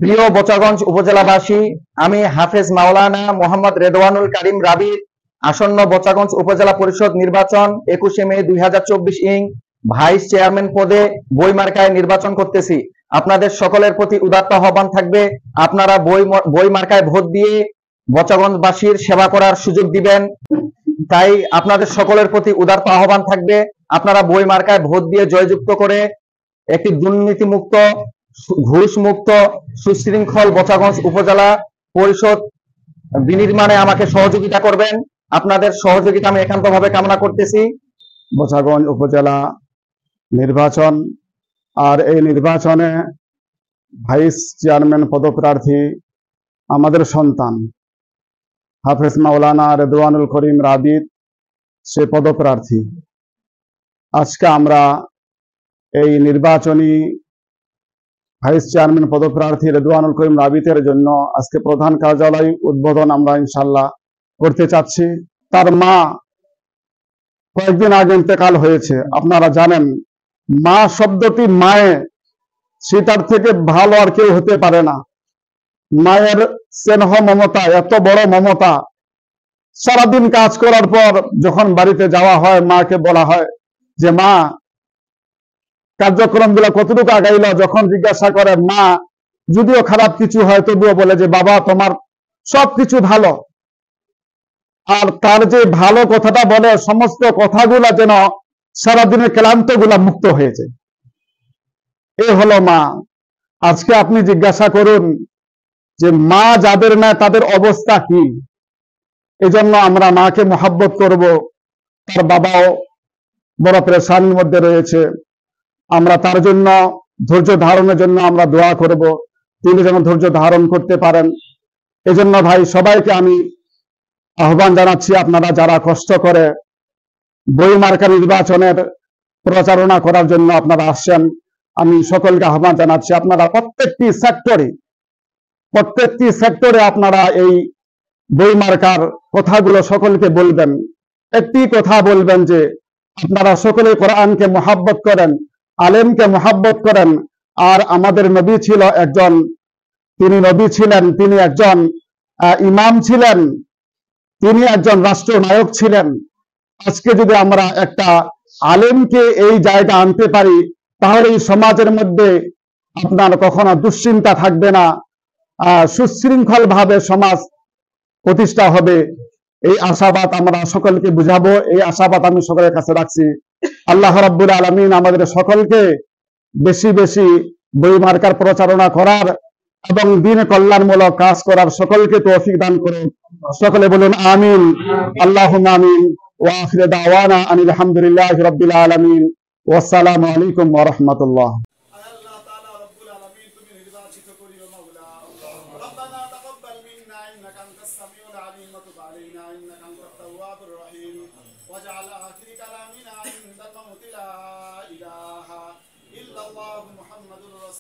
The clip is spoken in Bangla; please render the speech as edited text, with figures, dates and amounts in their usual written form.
প্রিয় বোচাগঞ্জ উপজেলাবাসী, আমি হাফেজ মাওলানা মোহাম্মদ রেদওয়ানুল কারীম রাবির আসন্ন বোচাগঞ্জ উপজেলা পরিষদ নির্বাচন 21শে মে 2024 ইং ভাইস চেয়ারম্যান পদে বই মার্কায় নির্বাচন করতেছি। আপনাদের সকলের প্রতি উদাত্ত আহ্বান থাকবে, আপনারা বই মার্কায় ভোট দিয়ে বোচাগঞ্জবাসীর সেবা করার সুযোগ দিবেন। তাই আপনাদের সকলের প্রতি উদাত্ত আহ্বান থাকবে, আপনারা বই মার্কায় ভোট দিয়ে জয়যুক্ত করে একটি দুর্নীতিমুক্ত, ঘুষ মুক্ত, সুশৃঙ্খল বোচাগঞ্জ উপজেলা পরিষদ বিনির্মাণে আমাকে সহযোগিতা করবেন। আপনাদের সহযোগিতা আমি একান্তভাবে কামনা করতেছি। বোচাগঞ্জ উপজেলা নির্বাচন, আর এই নির্বাচনে ভাইস চেয়ারম্যান পদপ্রার্থী আমাদের সন্তান হাফেজ মাওলানা রেদওয়ানুল করিম রাবির, সে পদপ্রার্থী। আজকে আমরা এই নির্বাচনী ভাইস চেয়ারম্যান পদপ্রার্থী রেদওয়ানুল করিম রাবিতের জন্য আজকে প্রধান কার্যালয় উদ্বোধন আমরা ইনশাল্লাহ করতে চাচ্ছি। তার মা কয়েকদিন আগে ইন্তেকাল হয়েছে। আপনারা জানেন, মা শব্দটি মায়ে, সেটার থেকে ভালো আর কেউ হতে পারে না। মায়ের স্নেহ মমতা, এত বড় মমতা। সারাদিন কাজ করার পর যখন বাড়িতে যাওয়া হয়, মাকে বলা হয় যে মা, কার্যক্রম গুলা কতটুকু আগাইল। যখন জিজ্ঞাসা করে, মা যদিও খারাপ কিছু হয় তবুও বলে যে বাবা তোমার সবকিছু ভালো। আর তার যে ভালো কথাটা বলে, সমস্ত কথাগুলা যেন সারাদিনের ক্লান্ত গুলা মুক্ত হয়েছে। এ হলো মা। আজকে আপনি জিজ্ঞাসা করুন যে মা যাদের না তাদের অবস্থা কি। এজন্য আমরা মাকে মহাব্বত করব। তার বাবাও বড় পেরেশানির মধ্যে রয়েছে, আমরা তার জন্য ধৈর্য ধারণের জন্য আমরা দোয়া করব, তিনি যেন ধৈর্য ধারণ করতে পারেন। এজন্য ভাই সবাইকে আমি আহ্বান জানাচ্ছি, আপনারা যারা কষ্ট করে বই মার্কা নির্বাচনের প্রচারণা করার জন্য আপনারা আসছেন, আমি সকলকে আহ্বান জানাচ্ছি, আপনারা প্রত্যেকটি সেক্টরে আপনারা এই বই মার্কার কথাগুলো সকলকে বলবেন। একটি কথা বলবেন যে আপনারা সকলে কোরআনকে মহাব্বত করেন, আলেমকে মহাব্বত করেন। আর আমাদের নবী ছিল একজন, তিনি নবী ছিলেন, তিনি একজন ইমাম ছিলেন, তিনি একজন রাষ্ট্রনায়ক ছিলেন। আজকে যদি আমরা একটা আলেমকে এই জায়গা আনতে পারি, তাহলে এই সমাজের মধ্যে আপনার কখনো দুশ্চিন্তা থাকবে না, সুশৃঙ্খল ভাবে সমাজ প্রতিষ্ঠা হবে। এই আশাবাদ আমরা সকলকে বুঝাবো, এই আশাবাদ আমি সকলের কাছে রাখছি। আল্লাহ রাব্বুল আলামিন আমাদের সকলকে বেশি বেশি বই মার্কার প্রচারণা করার এবং দ্বীন কল্যাণমূলক কাজ করার সকলকে তৌফিক দান করুন। সকলে বলুন আমিন। আল্লাহুম্মা আমিন। ওয়া আখিরু দাওয়ানা আনিল হামদুলিল্লাহি রাব্বিল আলামিন। ওয়া আসসালামু আলাইকুম ওয়া রাহমাতুল্লাহ। আল্লাহ তাআলা রব্বুল আলামিন, তুমি নির্বাচিত করিও মাওলা। রব্বানা তাকাব্বাল মিন্না ইন্নাকা আনতাস সামিউল আলিম ওয়া তুব আলাইনা ইন্নাকা আনতাত তাওয়াবুর রহিম ওয়াজআল আখিরি কালামিনা ইনদাল মাউতি লা ইলাহা ইল্লাল্লাহু মুহাম্মাদুর রাসূল।